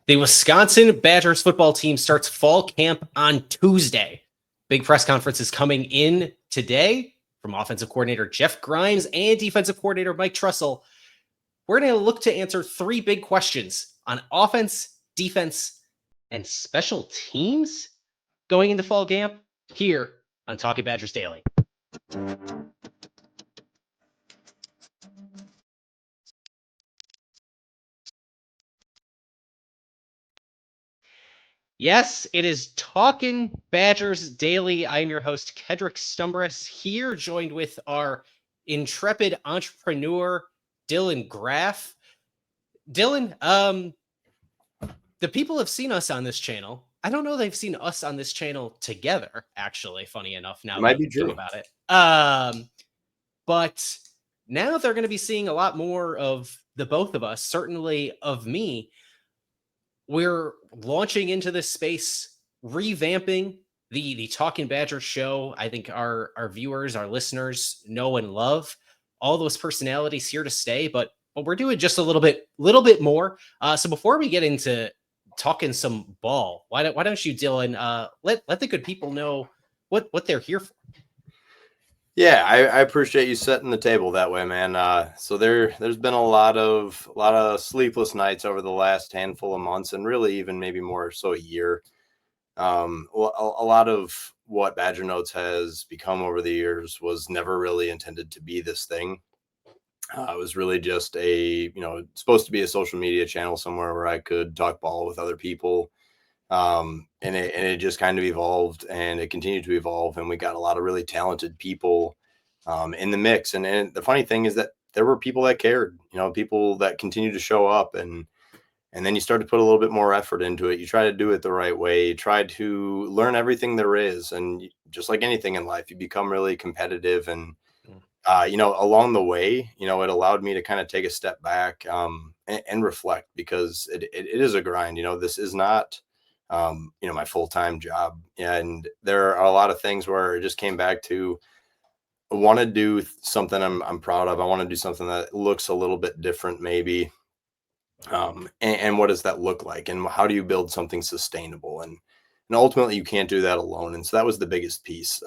The Wisconsin Badgers football team starts fall camp on Tuesday. Big press conference is coming in today from offensive coordinator Jeff Grimes and defensive coordinator Mike Tressel. We're going to look to answer three big questions on offense, defense, and special teams going into fall camp here on Talkin Badgers Daily. Yes, it is Talkin Badgers Daily. I'm your host, Kedrick Stumbris, here joined with our intrepid entrepreneur, Dillon Graff. Dillon, the people have seen us on this channel. I don't know they've seen us on this channel together, actually, funny enough, now Might that be I true think about it. But now they're going to be seeing a lot more of the both of us, certainly of me. We're launching into this space, revamping the Talkin Badgers show. I think our viewers, our listeners know and love all those personalities here to stay, but we're doing just a little bit more. So before we get into talking some ball, why don't you, Dillon, let the good people know what they're here for? Yeah, I appreciate you setting the table that way, man. So there's been a lot of sleepless nights over the last handful of months, and really even maybe more so a year. A lot of what Badger Notes has become over the years was never really intended to be this thing. It was really just supposed to be a social media channel somewhere where I could talk ball with other people. And it just kind of evolved, and it continued to evolve, and we got a lot of really talented people in the mix. And the funny thing is that there were people that cared, people that continued to show up, and then you start to put a little bit more effort into it. You try to do it the right way. You try to learn everything there is, and just like anything in life, you become really competitive. And along the way, it allowed me to kind of take a step back and reflect, because it is a grind. This is not my full-time job. And there are a lot of things where it just came back to, I want to do something I'm proud of. I want to do something that looks a little bit different, maybe. And what does that look like? And how do you build something sustainable? And ultimately you can't do that alone. And so that was the biggest piece.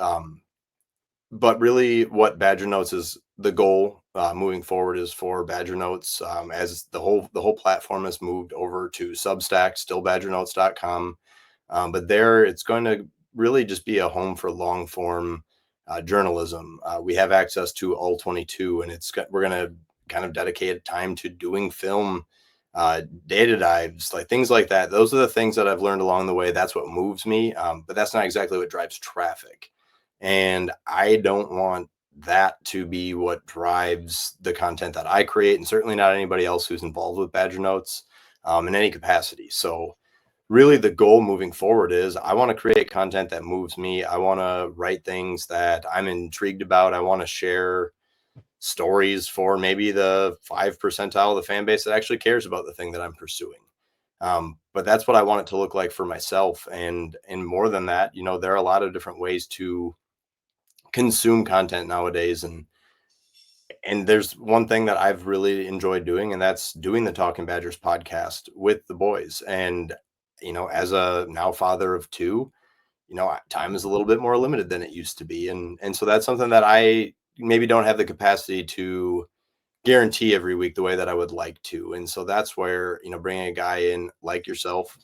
But really what Badger Notes is, the goal moving forward is for Badger Notes, as the whole platform has moved over to Substack, stillbadgernotes.com. But there it's going to really just be a home for long form journalism. We have access to all 22, and we're going to kind of dedicate time to doing film, data dives, like things like that. Those are the things that I've learned along the way. That's what moves me. But that's not exactly what drives traffic. And I don't want that to be what drives the content that I create, and certainly not anybody else who's involved with Badger Notes in any capacity. So really the goal moving forward is I want to create content that moves me. I want to write things that I'm intrigued about. I want to share stories for maybe the 5 percentile of the fan base that actually cares about the thing that I'm pursuing. But that's what I want it to look like for myself. And more than that, there are a lot of different ways to consume content nowadays. And there's one thing that I've really enjoyed doing, and that's doing the Talkin Badgers podcast with the boys. And, as a now father of two, time is a little bit more limited than it used to be. And so that's something that I maybe don't have the capacity to guarantee every week the way that I would like to. And so that's where, bringing a guy in like yourself,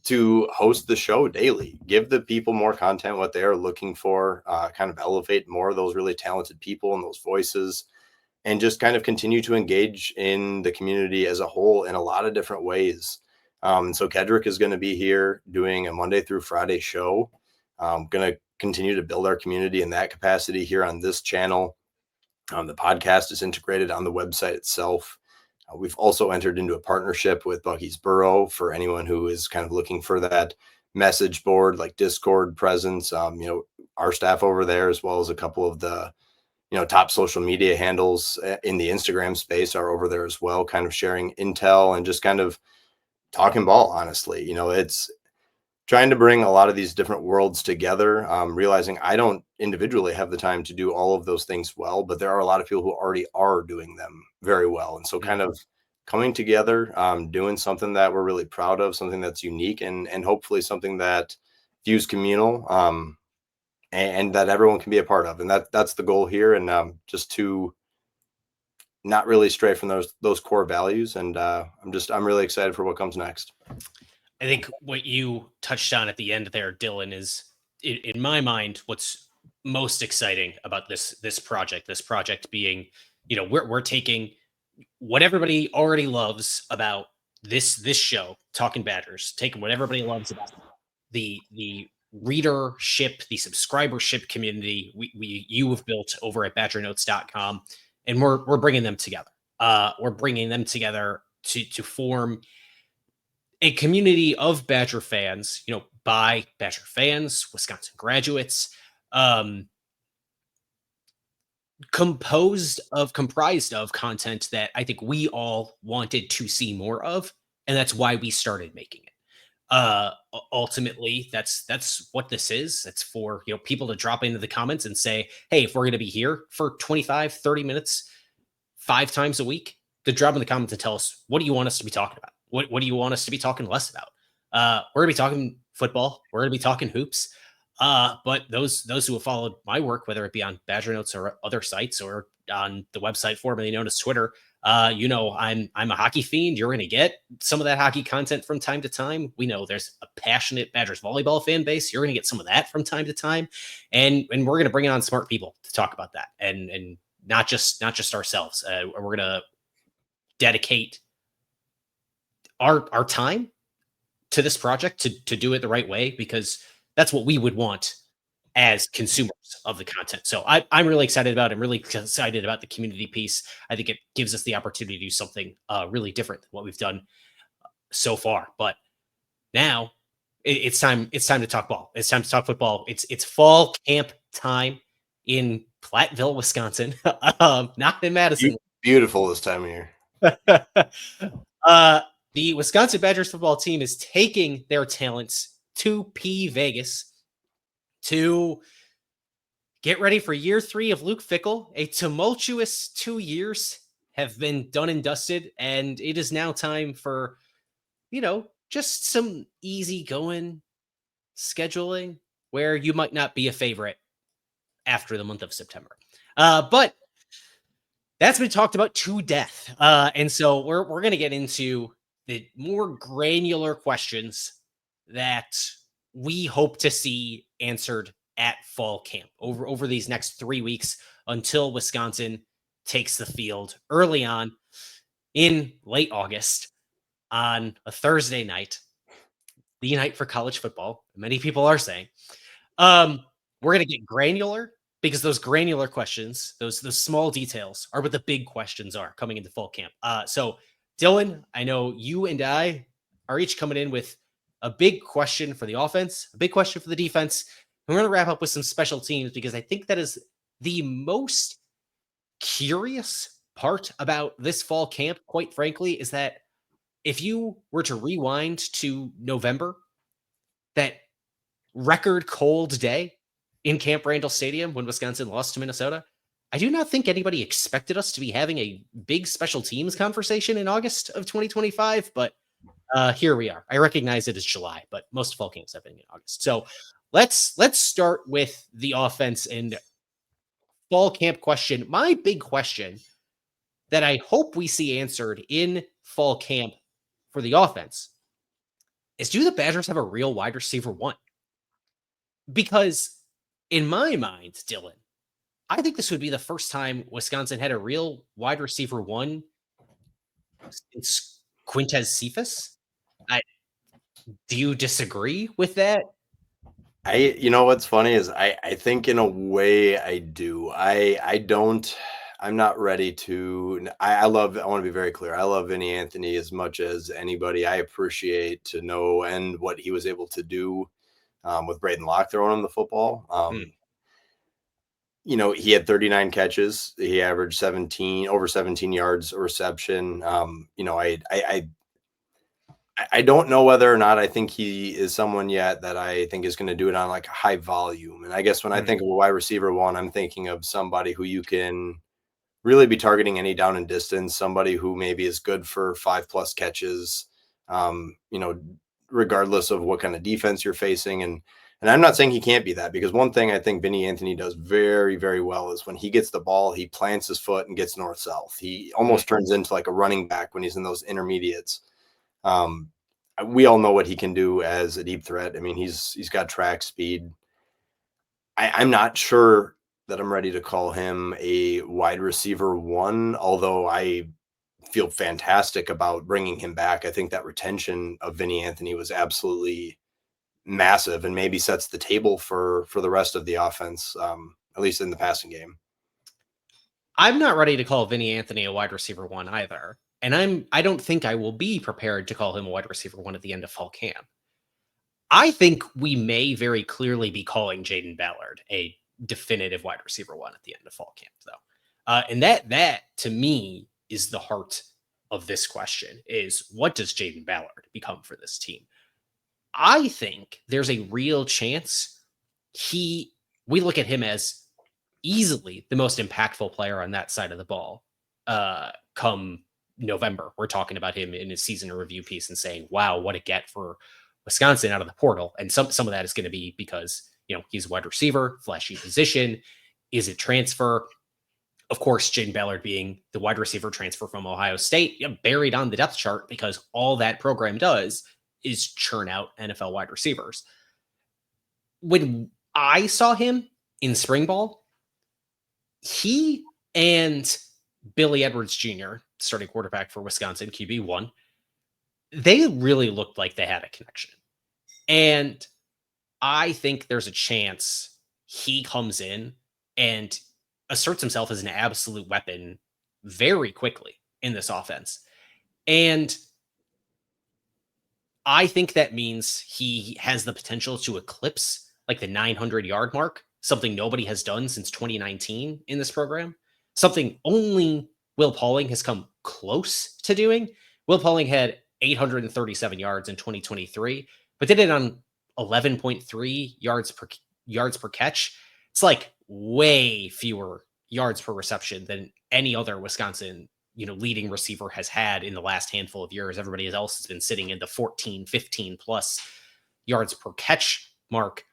to host the show daily, give the people more content, what they're looking for, kind of elevate more of those really talented people and those voices, and just kind of continue to engage in the community as a whole in a lot of different ways. So Kedrick is going to be here doing a Monday through Friday show. Going to continue to build our community in that capacity here on this channel. The podcast is integrated on the website itself. We've also entered into a partnership with Bucky's Burrow for anyone who is kind of looking for that message board, like Discord presence. Our staff over there, as well as a couple of the, top social media handles in the Instagram space, are over there as well, kind of sharing intel and just kind of talking ball. Honestly, it's trying to bring a lot of these different worlds together, realizing I don't individually have the time to do all of those things well, but there are a lot of people who already are doing them very well. And so kind of coming together, doing something that we're really proud of, something that's unique, and hopefully something that feels communal, and that everyone can be a part of. And that's the goal here. And just to not really stray from those core values. And I'm really excited for what comes next. I think what you touched on at the end there, Dylan, is in my mind what's most exciting about this project. This project being, we're taking what everybody already loves about this show, Talking Badgers, taking what everybody loves about the readership, the subscribership community you have built over at badgernotes.com, and we're bringing them together. We're bringing them together to form a community of Badger fans, by Badger fans, Wisconsin graduates, um, comprised of content that I think we all wanted to see more of, and that's why we started making it. Ultimately, that's what this is. It's for, people to drop into the comments and say, hey, if we're going to be here for 25, 30 minutes, 5 times a week, to drop in the comments and tell us, what do you want us to be talking about? What do you want us to be talking less about? We're going to be talking football. We're going to be talking hoops. But those who have followed my work, whether it be on Badger Notes or other sites or on the website formerly known as Twitter, I'm a hockey fiend. You're going to get some of that hockey content from time to time. We know there's a passionate Badgers volleyball fan base. You're going to get some of that from time to time, and we're going to bring on smart people to talk about that, and not just ourselves. We're going to dedicate our time to this project to do it the right way, because that's what we would want as consumers of the content. So I'm really excited about it. I'm really excited about the community piece. I think it gives us the opportunity to do something really different than what we've done so far. But now it's time to talk ball. It's time to talk football. It's fall camp time in Platteville, Wisconsin, not in Madison. Beautiful this time of year. The Wisconsin Badgers football team is taking their talents to P Vegas to get ready for year 3 of Luke Fickell. A tumultuous 2 years have been done and dusted, and it is now time for, just some easy going scheduling where you might not be a favorite after the month of September. But that's been talked about to death. And so we're going to get into the more granular questions that we hope to see answered at fall camp over these next 3 weeks until Wisconsin takes the field early on in late August on a Thursday night, the night for college football. Many people are saying. We're going to get granular, because those granular questions, those small details, are what the big questions are coming into fall camp. So, Dylan, I know you and I are each coming in with a big question for the offense, a big question for the defense. And we're going to wrap up with some special teams, because I think that is the most curious part about this fall camp, quite frankly, is that if you were to rewind to November, that record cold day in Camp Randall Stadium when Wisconsin lost to Minnesota, I do not think anybody expected us to be having a big special teams conversation in August of 2025, but here we are. I recognize it is July, but most fall camps have been in August. So let's start with the offense and fall camp question. My big question that I hope we see answered in fall camp for the offense is, do the Badgers have a real wide receiver one? Because in my mind, Dylan, I think this would be the first time Wisconsin had a real wide receiver one since Quintez Cephas. Do you disagree with that? What's funny is I think in a way I do. I'm not ready to. I want to be very clear. I love Vinny Anthony as much as anybody. I appreciate to know and what he was able to do with Braden Locke throwing him the football. He had 39 catches. He averaged over 17 yards a reception. I don't know whether or not I think he is someone yet that I think is going to do it on like a high volume. And I guess when I think of a wide receiver one, I'm thinking of somebody who you can really be targeting any down and distance, somebody who maybe is good for 5+ catches, you know, regardless of what kind of defense you're facing. And I'm not saying he can't be that, because one thing I think Vinny Anthony does very, very well is when he gets the ball, he plants his foot and gets north-south. He almost turns into like a running back when he's in those intermediates. We all know what he can do as a deep threat. I mean, he's got track speed. I'm not sure that I'm ready to call him a wide receiver one, although I feel fantastic about bringing him back. I think that retention of Vinny Anthony was absolutely massive and maybe sets the table for the rest of the offense, at least in the passing game. I'm not ready to call Vinny Anthony a wide receiver one either. And I don't think I will be prepared to call him a wide receiver one at the end of fall camp. I think we may very clearly be calling Jaden Ballard a definitive wide receiver one at the end of fall camp, though. And that to me is the heart of this question: is what does Jaden Ballard become for this team? I think there's a real chance we look at him as easily the most impactful player on that side of the ball. Come November, we're talking about him in his season review piece and saying, wow, what a get for Wisconsin out of the portal. And some of that is going to be because, you know, he's a wide receiver, flashy position. Is it transfer? Of course, Jaden Ballard being the wide receiver transfer from Ohio State, buried on the depth chart, because all that program does is churn out NFL wide receivers. When I saw him in spring ball, he and Billy Edwards Jr., starting quarterback for Wisconsin, QB1, they really looked like they had a connection. And I think there's a chance he comes in and asserts himself as an absolute weapon very quickly in this offense. And I think that means he has the potential to eclipse like the 900-yard mark, something nobody has done since 2019 in this program, something only Will Pauling has come close to doing. Will Pauling had 837 yards in 2023, but did it on 11.3 yards per catch. It's like way fewer yards per reception than any other Wisconsin, leading receiver has had in the last handful of years. Everybody else has been sitting in the 14, 15 plus yards per catch mark.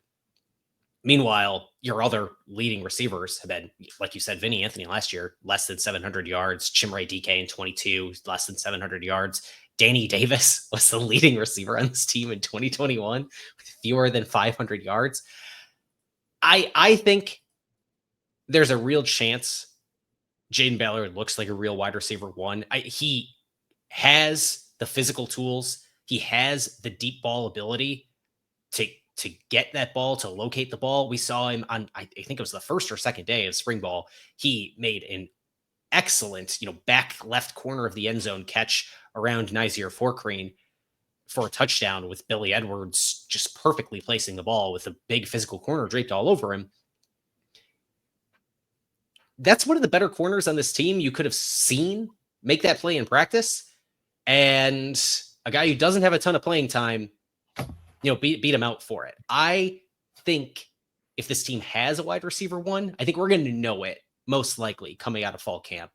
Meanwhile, your other leading receivers have been, like you said, Vinny Anthony last year, less than 700 yards. Chimere DK in 22, less than 700 yards. Danny Davis was the leading receiver on this team in 2021 with fewer than 500 yards. I think there's a real chance Jaden Ballard looks like a real wide receiver one. He has the physical tools. He has the deep ball ability to get that ball, to locate the ball. We saw him on, I think it was the first or second day of spring ball. He made an excellent, back left corner of the end zone catch around Nizier Forkreen for a touchdown, with Billy Edwards just perfectly placing the ball with a big physical corner draped all over him. That's one of the better corners on this team you could have seen make that play in practice. And a guy who doesn't have a ton of playing time, beat him out for it. I think if this team has a wide receiver one, I think we're going to know it most likely coming out of fall camp.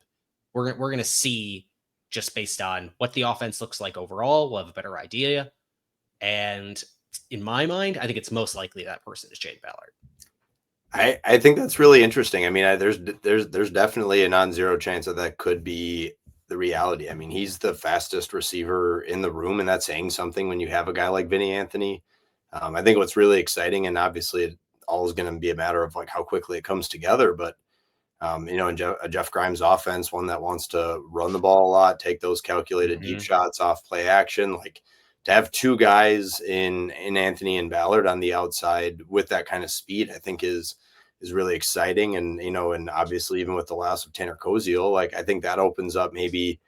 We're going to see, just based on what the offense looks like overall, we'll have a better idea. And in my mind, I think it's most likely that person is Jaden Ballard. I think that's really interesting. I mean, there's definitely a non-zero chance that could be the reality. I mean, he's the fastest receiver in the room, and that's saying something when you have a guy like Vinny Anthony. I think what's really exciting, and obviously it all is going to be a matter of like how quickly it comes together, but in Jeff Grimes offense, one that wants to run the ball a lot, take those calculated deep shots off play action, like to have two guys in Anthony and Ballard on the outside with that kind of speed, I think is really exciting. And, and obviously even with the loss of Tanner Koziel, like I think that opens up maybe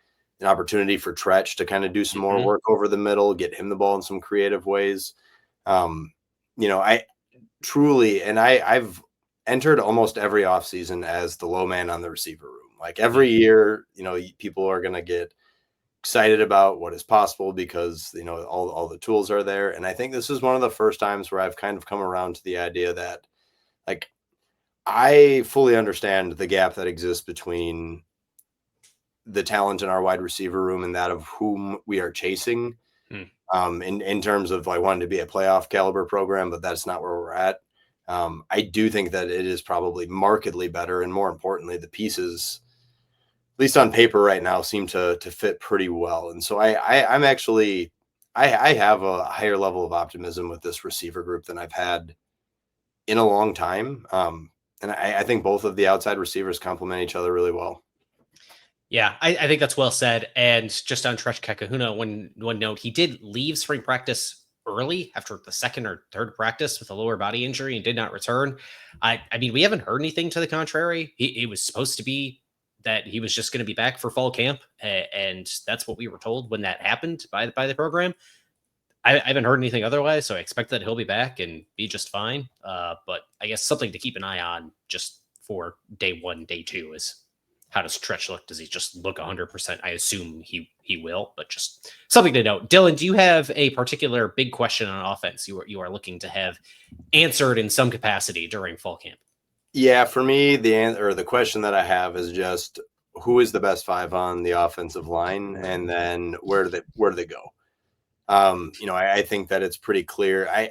an opportunity for Tretch to kind of do some more work over the middle, get him the ball in some creative ways. I truly, and I've entered almost every offseason as the low man on the receiver room. Like every year, people are going to get excited about what is possible because, all the tools are there. And I think this is one of the first times where I've kind of come around to the idea that, like, I fully understand the gap that exists between the talent in our wide receiver room and that of whom we are chasing. In terms of like wanting to be a playoff caliber program, but that's not where we're at. I do think that it is probably markedly better, and more importantly, the pieces, at least on paper right now, seem to fit pretty well. And so I'm actually I have a higher level of optimism with this receiver group than I've had in a long time. And I think both of the outside receivers complement each other really well. Yeah, I think that's well said. And just on Trech Kakahuna, one note, he did leave spring practice early after the second or third practice with a lower body injury and did not return. I mean, we haven't heard anything to the contrary. It was supposed to be that he was just going to be back for fall camp, and that's what we were told when that happened by the program. I haven't heard anything otherwise, so I expect that he'll be back and be just fine. But I guess something to keep an eye on just for day one, day two is how does Tretch look? Does he just look 100%? I assume he will, but just something to note. Dylan, do you have a particular big question on offense you are looking to have answered in some capacity during fall camp? Yeah, for me, the question that I have is just who is the best five on the offensive line, and then where do they go? I think that it's pretty clear.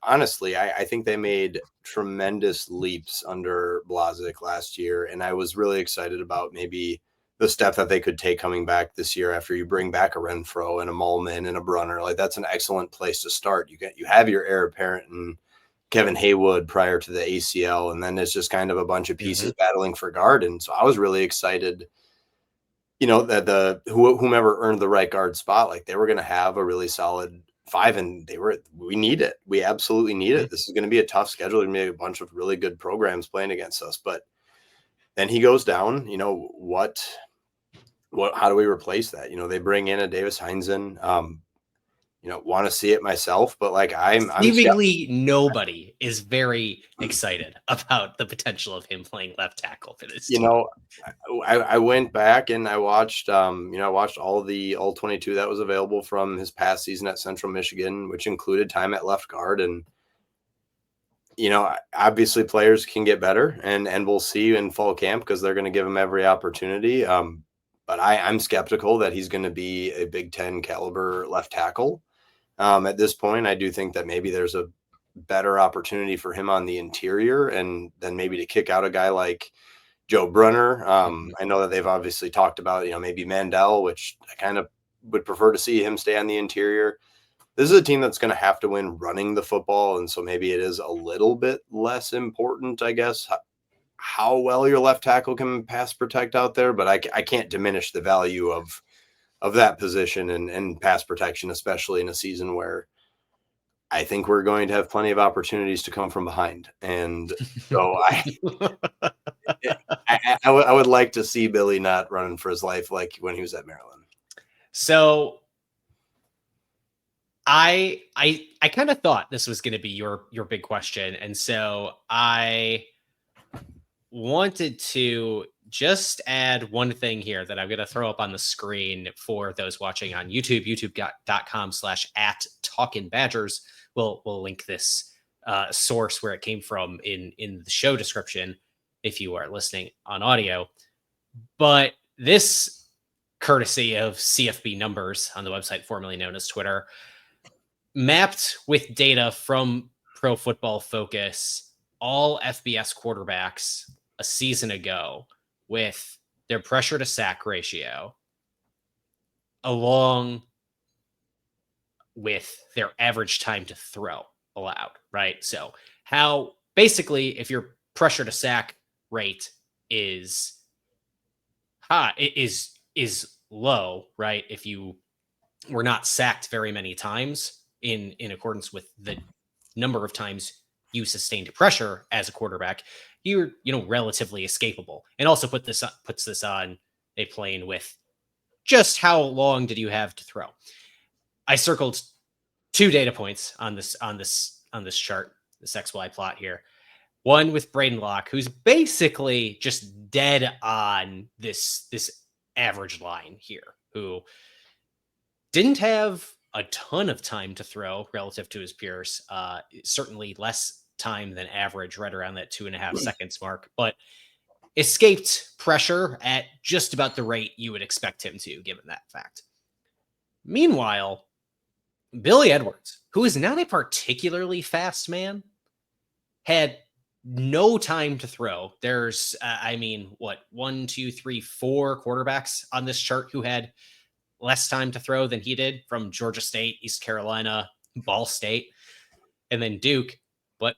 Honestly, I think they made tremendous leaps under Blazic last year, and I was really excited about maybe the step that they could take coming back this year after you bring back a Renfro and a Mullman and a Brunner. Like, that's an excellent place to start. You have your heir apparent and Kevin Haywood prior to the ACL, and then it's just kind of a bunch of pieces battling for guard. And so I was really excited, that whomever earned the right guard spot, like they were going to have a really solid five, and we need it. We absolutely need it. This is going to be a tough schedule. There's going to be a bunch of really good programs playing against us, but then he goes down, how do we replace that? They bring in a Davis Heinzen, want to see it myself, but like I'm seemingly nobody is very excited about the potential of him playing left tackle for this team. I went back and I watched all 22 that was available from his past season at Central Michigan, which included time at left guard. And obviously players can get better, and we'll see in fall camp because they're going to give him every opportunity. But I'm skeptical that he's going to be a Big Ten caliber left tackle. At this point, I do think that maybe there's a better opportunity for him on the interior, and then maybe to kick out a guy like Joe Brunner. I know that they've obviously talked about, maybe Mandel, which I kind of would prefer to see him stay on the interior. This is a team that's going to have to win running the football, and so maybe it is a little bit less important, I guess, how well your left tackle can pass protect out there. But I can't diminish the value of that position and pass protection, especially in a season where I think we're going to have plenty of opportunities to come from behind. And so I would like to see Billy not running for his life like when he was at Maryland. So I kind of thought this was going to be your big question. And so I wanted to just add one thing here that I'm going to throw up on the screen for those watching on YouTube, youtube.com/@Talkin Badgers. We'll link this source where it came from in the show description if you are listening on audio. But this, courtesy of CFB Numbers on the website formerly known as Twitter, mapped with data from Pro Football Focus, all FBS quarterbacks a season ago with their pressure to sack ratio along with their average time to throw allowed, right? So how basically if your pressure to sack rate is high, is low, right? If you were not sacked very many times in accordance with the number of times you sustained pressure as a quarterback, you're relatively escapable. And also puts this on a plane with just how long did you have to throw. I circled 2 data points on this chart, this XY plot here. One with Braden Locke, who's basically just dead on this average line here, who didn't have a ton of time to throw relative to his peers. Certainly less time than average, right around that 2.5 seconds mark. But escaped pressure at just about the rate you would expect him to, given that fact. Meanwhile, Billy Edwards, who is not a particularly fast man, had no time to throw. There's, 1, 2, 3, 4 quarterbacks on this chart who had less time to throw than he did, from Georgia State, East Carolina, Ball State, and then Duke, but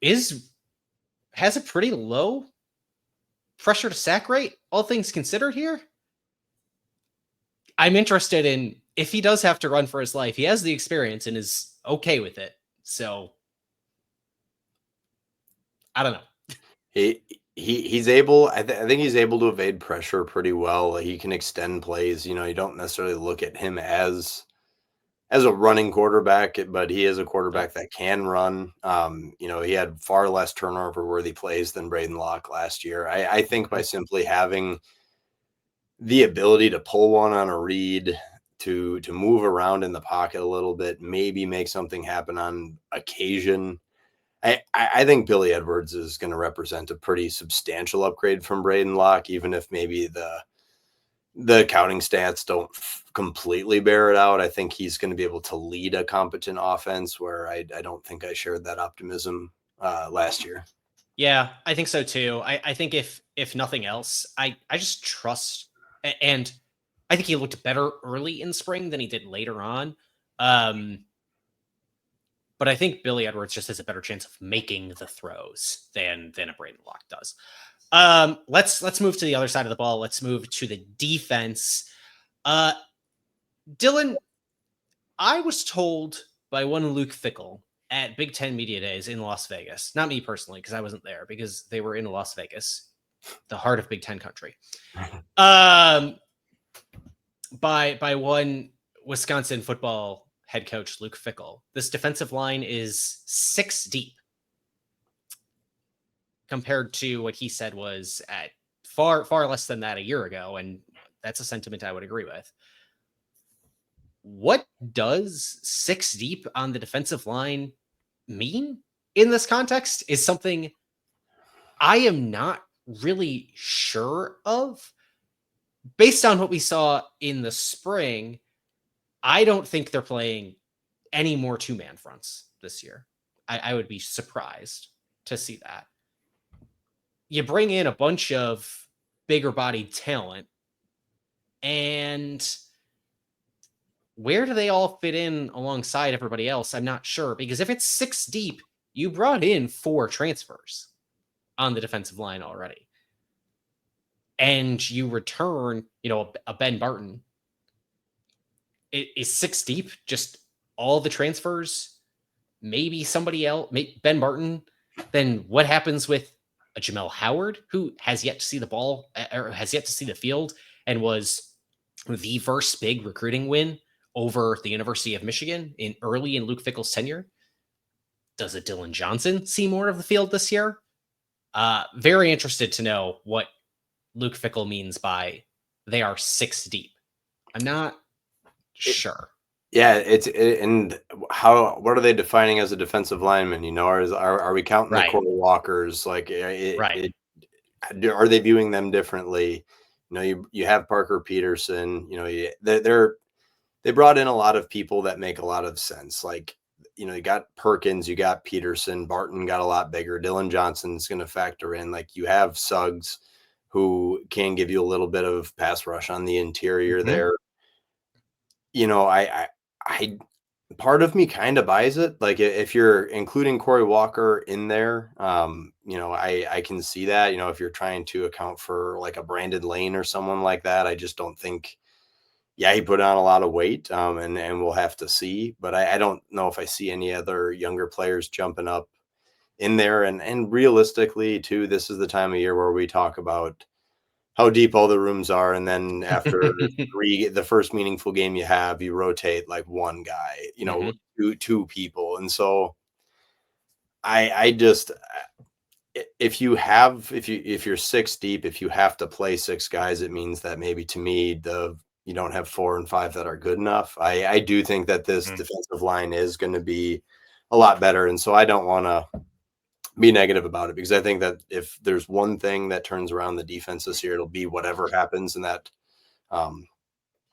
has a pretty low pressure to sack rate, all things considered here. I'm interested in, if he does have to run for his life, he has the experience and is okay with it. So I don't know. He's able, I think he's able to evade pressure pretty well. He can extend plays. You don't necessarily look at him as a running quarterback, but he is a quarterback that can run. He had far less turnover worthy plays than Braden Locke last year. I think by simply having the ability to pull one on a read, to move around in the pocket a little bit, maybe make something happen on occasion. I think Billy Edwards is going to represent a pretty substantial upgrade from Braden Locke, even if maybe the counting stats don't completely bear it out. I think he's going to be able to lead a competent offense, where I don't think I shared that optimism last year. Yeah, I think so too. I think if nothing else, I just trust, and I think he looked better early in spring than he did later on. But I think Billy Edwards just has a better chance of making the throws than a Braden Locke does. Let's move to the other side of the ball. Let's move to the defense. Dillon, I was told by one Luke Fickell at Big Ten Media Days in Las Vegas, not me personally, because I wasn't there, because they were in Las Vegas, the heart of Big Ten country. By one Wisconsin football head coach, Luke Fickell, this defensive line is 6 deep, compared to what he said was at far less than that a year ago, and that's a sentiment I would agree with. What does 6 deep on the defensive line mean in this context is something I am not really sure of. Based on what we saw in the spring, I don't think they're playing any more 2-man fronts this year. I would be surprised to see that. You bring in a bunch of bigger bodied talent, and where do they all fit in alongside everybody else? I'm not sure, because if it's 6 deep, you brought in 4 transfers on the defensive line already. And you return, a Ben Barton. Is 6 deep just all the transfers? Maybe somebody else, Ben Barton. Then what happens with a Jamel Howard, who has yet to see the ball, or has yet to see the field, and was the first big recruiting win over the University of Michigan early in Luke Fickell's tenure? Does a Dylan Johnson see more of the field this year? Very interested to know what Luke Fickell means by they are 6 deep. I'm not sure. Yeah, and what are they defining as a defensive lineman? Are we counting the Corey Walkers? Like, are they viewing them differently? You have Parker Peterson. They brought in a lot of people that make a lot of sense. Like, you got Perkins, you got Peterson, Barton got a lot bigger. Dylan Johnson's going to factor in. Like, you have Suggs, who can give you a little bit of pass rush on the interior there. I part of me kind of buys it. Like, if you're including Corey Walker in there, I can see that. If you're trying to account for like a Brandon Lane or someone like that, I just don't think. Yeah, he put on a lot of weight, and we'll have to see. But I don't know if I see any other younger players jumping up in there. And realistically, too, this is the time of year where we talk about how deep all the rooms are, and then after the first meaningful game you have, you rotate like one guy, two people. And so I just, if you're 6 deep, if you have to play 6 guys, it means that maybe, to me, you don't have 4 and 5 that are good enough. I do think that this defensive line is going to be a lot better. And so I don't want to be negative about it, because I think that if there's one thing that turns around the defense this year, it'll be whatever happens in that,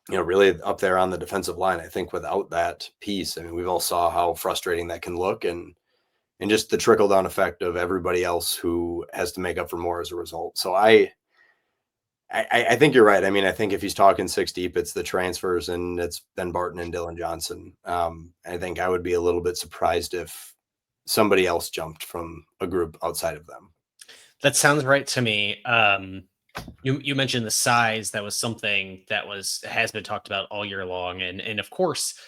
really up there on the defensive line. I think without that piece, I mean, we've all saw how frustrating that can look, and just the trickle down effect of everybody else who has to make up for more as a result. So I think you're right. I mean, I think if he's talking six deep, it's the transfers, and it's Ben Barton and Dylan Johnson. I think I would be a little bit surprised if somebody else jumped from a group outside of them. That sounds right to me. You mentioned the size. That was something that has been talked about all year long, and of course,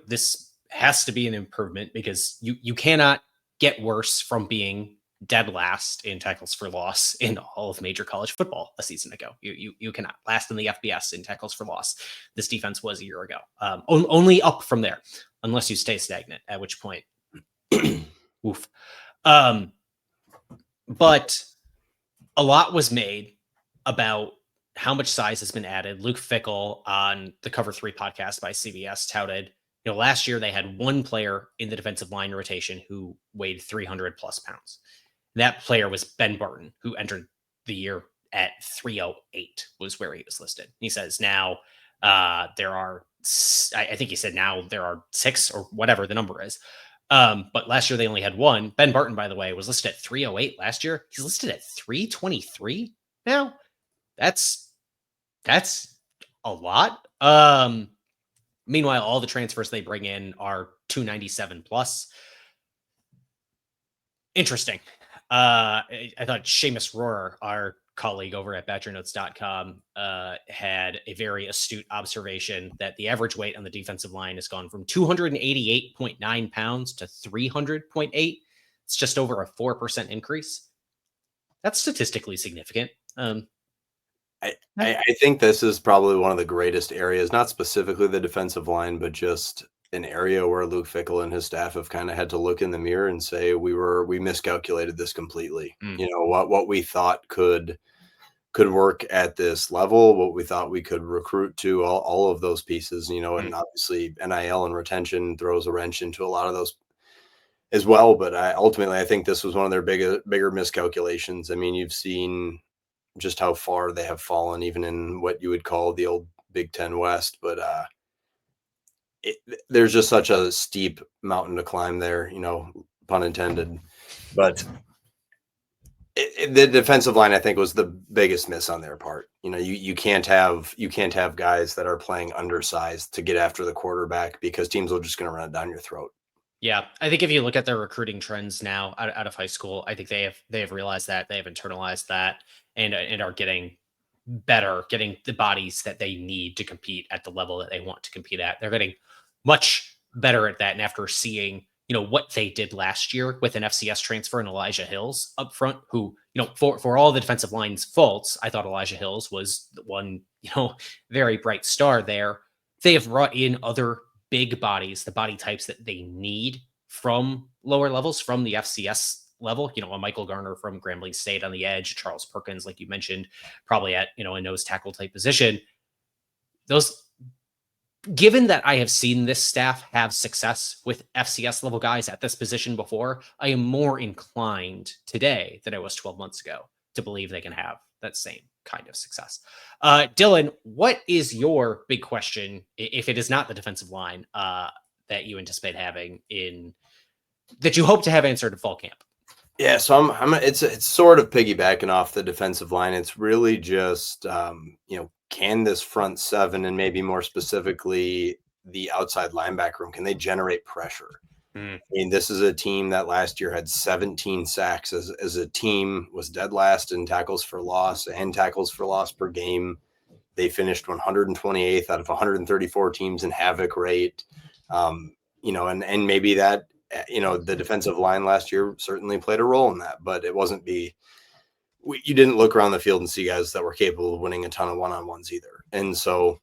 this has to be an improvement, because you cannot get worse from being dead last in tackles for loss in all of major college football a season ago. You cannot last in the FBS in tackles for loss. This defense was a year ago. Only up from there, unless you stay stagnant, at which point, oof. But a lot was made about how much size has been added. Luke Fickell on the Cover 3 podcast by CBS touted, last year they had one player in the defensive line rotation who weighed 300 plus pounds. That player was Ben Barton, who entered the year at 308, was where he was listed. He says now there are, I think he said now there are 6 or whatever the number is. But last year they only had one. Ben Barton, by the way, was listed at 308 last year. He's listed at 323 now. That's a lot. Meanwhile, all the transfers they bring in are 297 plus. Interesting. I thought Seamus Rohrer, our colleague over at BadgerNotes.com, had a very astute observation that the average weight on the defensive line has gone from 288.9 pounds to 300.8. It's just over a 4% increase. That's statistically significant. I think this is probably one of the greatest areas, not specifically the defensive line, but just an area where Luke Fickell and his staff have kind of had to look in the mirror and say, we miscalculated this completely. What we thought could work at this level, what we thought we could recruit to, all of those pieces, and obviously NIL and retention throws a wrench into a lot of those as well. But ultimately, I think this was one of their bigger miscalculations. I mean, you've seen just how far they have fallen, even in what you would call the old Big Ten West. But there's just such a steep mountain to climb there, pun intended. But the defensive line, I think, was the biggest miss on their part. You can't have guys that are playing undersized to get after the quarterback, because teams are just going to run it down your throat. Yeah, I think if you look at their recruiting trends now out of high school, I think they have realized that, they have internalized that, and are getting better, getting the bodies that they need to compete at the level that they want to compete at. They're getting much better at that. And after seeing, what they did last year with an FCS transfer and Elijah Hills up front, who, for all the defensive line's faults, I thought Elijah Hills was the one, very bright star there. They have brought in other big bodies, the body types that they need from lower levels, from the FCS level, a Michael Garner from Grambling State on the edge, Charles Perkins, like you mentioned, probably at, a nose tackle type position. Given that I have seen this staff have success with FCS level guys at this position before, I am more inclined today than I was 12 months ago to believe they can have that same kind of success. Dylan, what is your big question, if it is not the defensive line, that you anticipate having that you hope to have answered in fall camp? Yeah, so it's sort of piggybacking off the defensive line. It's really just, can this front seven, and maybe more specifically the outside linebacker room, can they generate pressure? I mean, this is a team that last year had 17 sacks as a team, was dead last in tackles for loss and tackles for loss per game. They finished 128th out of 134 teams in havoc rate. And maybe that, the defensive line last year certainly played a role in that, but it wasn't you didn't look around the field and see guys that were capable of winning a ton of one-on-ones either. And so,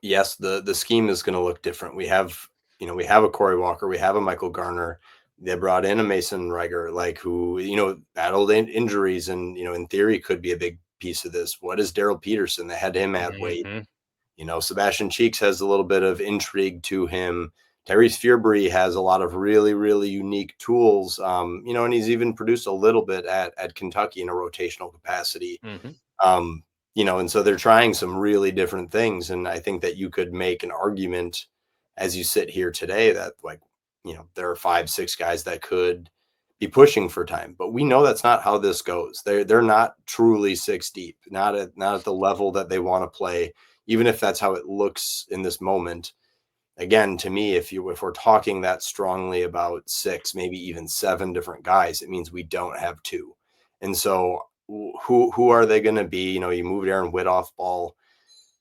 yes, the scheme is going to look different. We have a Corey Walker, we have a Michael Garner. They brought in a Mason Reiger, who, battled injuries and, in theory could be a big piece of this. What is Daryl Peterson? They had him at weight. Sebastian Cheeks has a little bit of intrigue to him. Tyrese Fearbury has a lot of really, really unique tools, and he's even produced a little bit at Kentucky in a rotational capacity. Mm-hmm. And so they're trying some really different things. And I think that you could make an argument as you sit here today that, like, there are 5-6 guys that could be pushing for time, but we know that's not how this goes. They're not truly 6 deep, not at the level that they want to play, even if that's how it looks in this moment. Again, to me, if we're talking that strongly about 6, maybe even 7 different guys, it means we don't have 2. And so who are they going to be? You moved Aaron Witt off ball.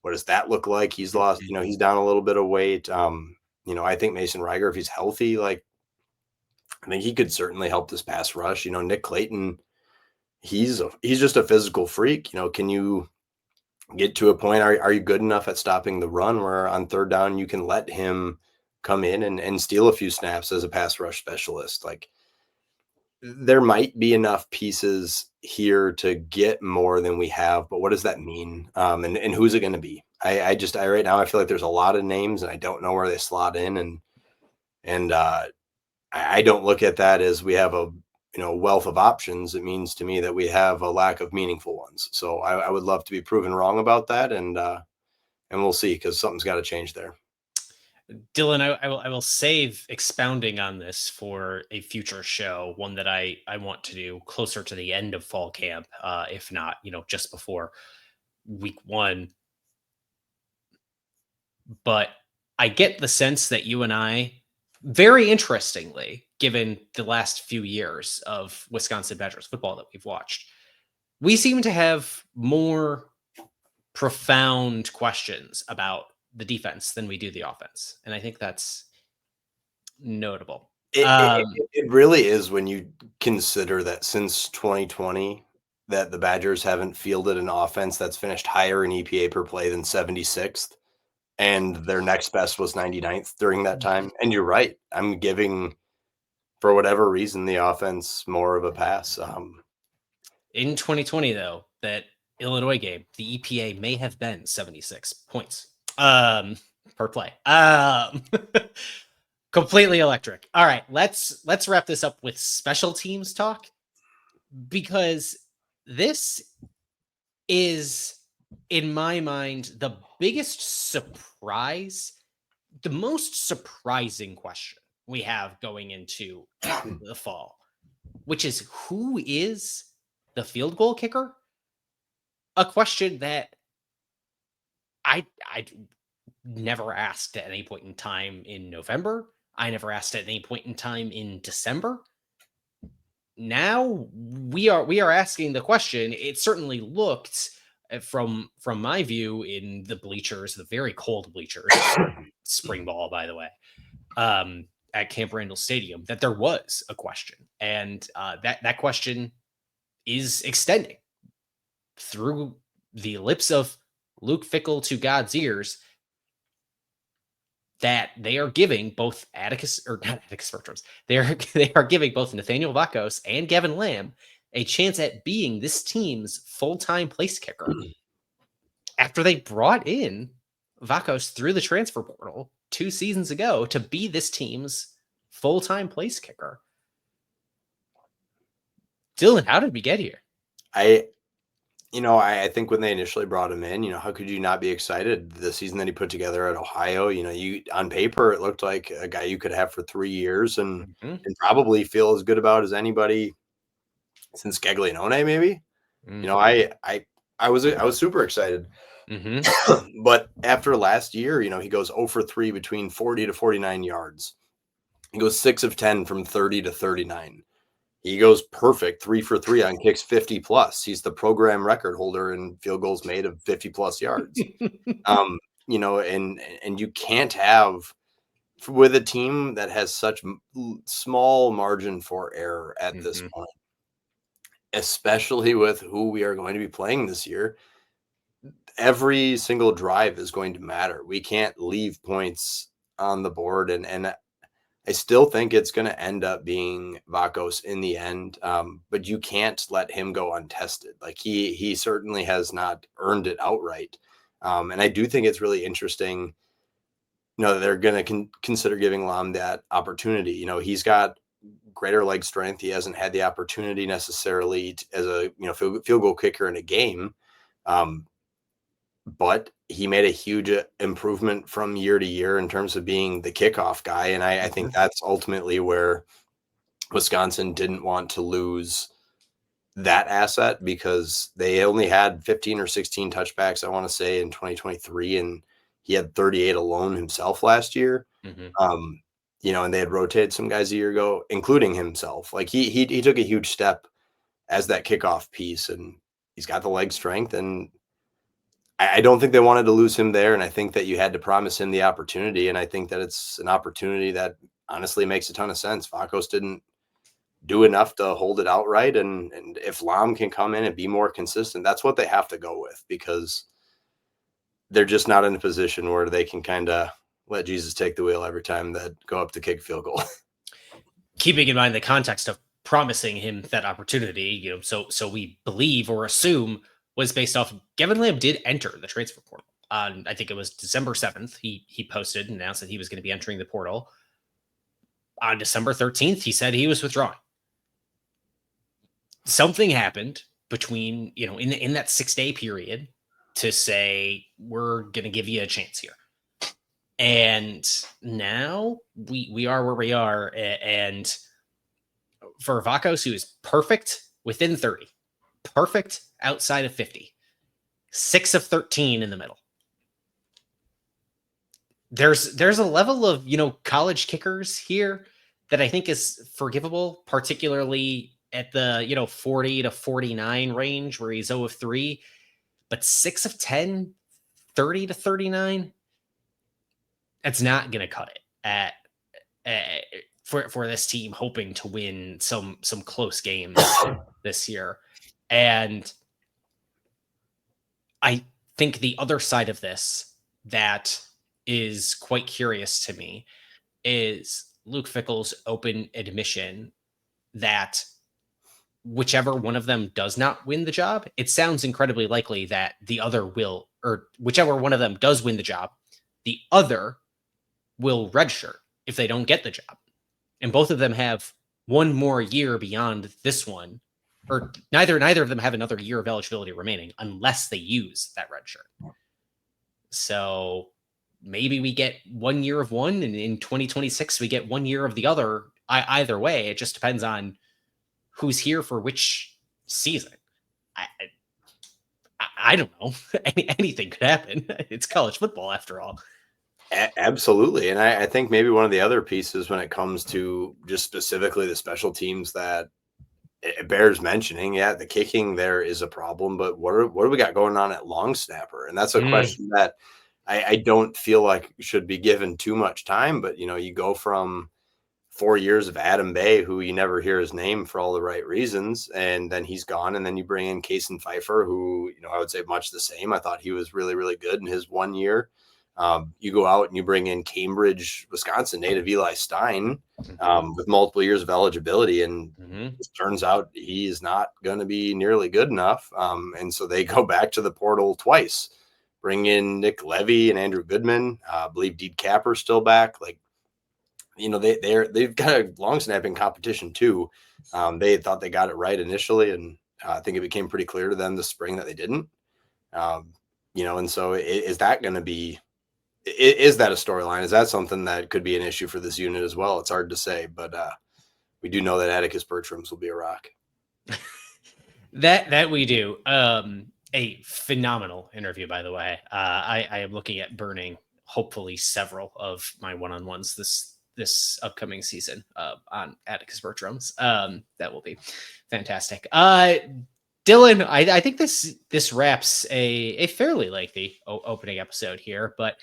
What does that look like? He's lost, he's down a little bit of weight. I think Mason Reiger, if he's healthy, like, I think he could certainly help this pass rush. Nick Clayton, he's just a physical freak. Can you get to a point? Are you good enough at stopping the run where on third down you can let him come in and steal a few snaps as a pass rush specialist? Like, there might be enough pieces here to get more than we have, but what does that mean? And who's it going to be? I right now I feel like there's a lot of names and I don't know where they slot in, and I don't look at that as we have a wealth of options. It means to me that we have a lack of meaningful ones. So I would love to be proven wrong about that, and we'll see, because something's got to change there. Dylan, I will save expounding on this for a future show, one that I want to do closer to the end of fall camp, if not, just before week 1. But I get the sense that you and I, very interestingly, given the last few years of Wisconsin Badgers football that we've watched, we seem to have more profound questions about the defense than we do the offense. And I think that's notable. It really is, when you consider that since 2020 that the Badgers haven't fielded an offense that's finished higher in EPA per play than 76th, and their next best was 99th during that time. And you're right, I'm giving, for whatever reason, the offense more of a pass. In 2020, though, that Illinois game, the EPA may have been 76 points per play. Completely electric. All right, let's wrap this up with special teams talk, because this is, in my mind, the biggest surprise, the most surprising question we have going into the fall, which is, who is the field goal kicker? A question that I never asked at any point in time in November. I never asked at any point in time in December. Now we are asking the question. It certainly looked, from my view in the bleachers, the very cold bleachers, spring ball, by the way, at Camp Randall Stadium, that there was a question, and that question is extending through the lips of Luke Fickell to God's ears, that they are giving both they are giving both Nathaniel Vakos and Gavin Lamb a chance at being this team's full-time place kicker, after they brought in Vakos through the transfer portal 2 seasons ago to be this team's full-time place kicker. Dylan, how did we get here? I think when they initially brought him in, how could you not be excited? The season that he put together at Ohio, you on paper, it looked like a guy you could have for 3 years and probably feel as good about as anybody since Gaglianone, maybe. I was super excited. But after last year, he goes 0 for 3 between 40 to 49 yards. He goes 6 of 10 from 30 to 39. He goes perfect 3 for 3 on kicks 50 plus. He's the program record holder in field goals made of 50 plus yards. And you can't have, with a team that has such small margin for error at this point, especially with who we are going to be playing this year, every single drive is going to matter. We can't leave points on the board, and I still think it's going to end up being Vakos in the end, but you can't let him go untested. Like, he certainly has not earned it outright. And I do think it's really interesting, they're going to consider giving Lam that opportunity. He's got greater leg strength. He hasn't had the opportunity necessarily as a field goal kicker in a game, but he made a huge improvement from year to year in terms of being the kickoff guy. And I think that's ultimately where Wisconsin didn't want to lose that asset, because they only had 15 or 16 touchbacks, I want to say, in 2023, and he had 38 alone himself last year. And they had rotated some guys a year ago, including himself. Like he took a huge step as that kickoff piece, and he's got the leg strength, and I don't think they wanted to lose him there. And I think that you had to promise him the opportunity. And I think that it's an opportunity that honestly makes a ton of sense. Vakos didn't do enough to hold it outright. And if Lam can come in and be more consistent, that's what they have to go with, because they're just not in a position where they can kind of let Jesus take the wheel every time that go up to kick a field goal. Keeping in mind the context of promising him that opportunity, so we believe or assume was based off Gavin Lamb did enter the transfer portal on, I think it was December 7th. He posted and announced that he was going to be entering the portal. On December 13th, he said he was withdrawing. Something happened between, in that 6-day period to say, we're going to give you a chance here. And now we are where we are. And for Vakos, who is perfect within 30, perfect outside of 50, 6 of 13 in the middle. There's a level of, college kickers here that I think is forgivable, particularly at the, 40 to 49 range where he's 0 of 3, but 6 of 10, 30 to 39, that's not going to cut it for this team hoping to win some close games this year. And I think the other side of this that is quite curious to me is Luke Fickell's open admission that whichever one of them does not win the job, it sounds incredibly likely that the other will, or whichever one of them does win the job, the other will redshirt if they don't get the job. And both of them have one more year beyond this one, or neither of them have another year of eligibility remaining unless they use that red shirt. So maybe we get 1 year of one, and in 2026 we get 1 year of the other. Either way, it just depends on who's here for which season. I don't know. Anything could happen. It's college football after all. Absolutely. And I think maybe one of the other pieces when it comes to just specifically the special teams that it bears mentioning, the kicking there is a problem, but what do we got going on at long snapper? And that's a question that I don't feel like should be given too much time, but you go from 4 years of Adam Bay, who you never hear his name for all the right reasons, and then he's gone, and then you bring in Kason Pfeiffer, who I would say much the same. I thought he was really, really good in his 1 year. You go out and you bring in Cambridge, Wisconsin native Eli Stein with multiple years of eligibility, and it turns out he is not going to be nearly good enough. And so they go back to the portal twice, bring in Nick Levy and Andrew Goodman. I believe Deed Capper's still back. They've got a long snapping competition too. They thought they got it right initially, and I think it became pretty clear to them this spring that they didn't. And so is that going to be? Is that a storyline? Is that something that could be an issue for this unit as well? It's hard to say, but we do know that Atticus Bertrams will be a rock. That we do. A phenomenal interview, by the way. I am looking at burning, hopefully, several of my one-on-ones this upcoming season on Atticus Bertrams. That will be fantastic. Dylan, I think this wraps a fairly lengthy opening episode here, but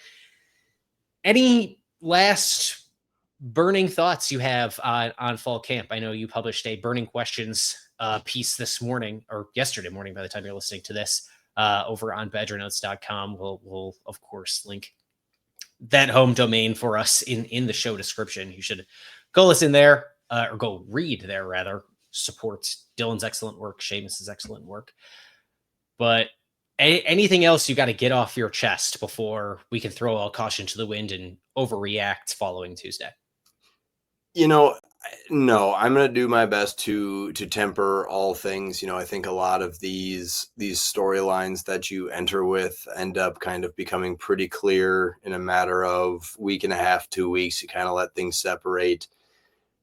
any last burning thoughts you have on fall camp? I know you published a burning questions piece this morning, or yesterday morning by the time you're listening to this, over on badgernotes.com. We'll of course link that home domain for us in the show description. You should go listen there, or go read there rather. Support Dylan's excellent work, Seamus's excellent work. But anything else you got to get off your chest before we can throw all caution to the wind and overreact following Tuesday? No, I'm going to do my best to temper all things. I think a lot of these storylines that you enter with end up kind of becoming pretty clear in a matter of week and a half, 2 weeks. You kind of let things separate.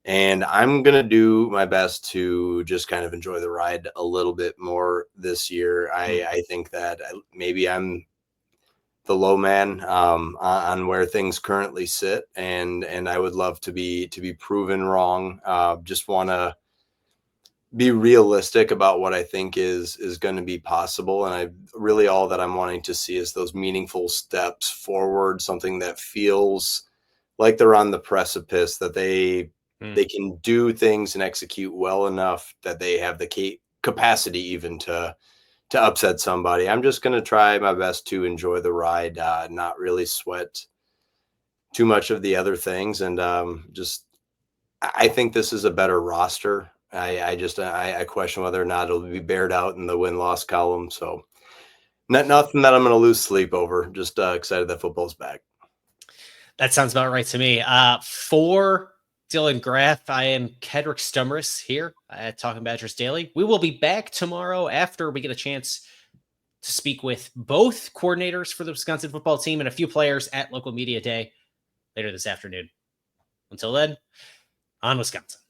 And I'm going to do my best to just kind of enjoy the ride a little bit more this year. I think that maybe I'm the low man on where things currently sit, and I would love to be proven wrong. Just want to be realistic about what I think is going to be possible, and I really all that I'm wanting to see is those meaningful steps forward, something that feels like they're on the precipice, that they can do things and execute well enough that they have the capacity even to upset somebody. I'm just going to try my best to enjoy the ride, not really sweat too much of the other things. And I think this is a better roster. I question whether or not it'll be bared out in the win-loss column. So nothing that I'm going to lose sleep over. Just excited that football's back. That sounds about right to me. For Dylan Graff, I am Kedrick Stumbris here at Talkin Badgers Daily. We will be back tomorrow after we get a chance to speak with both coordinators for the Wisconsin football team and a few players at Local Media Day later this afternoon. Until then, on Wisconsin.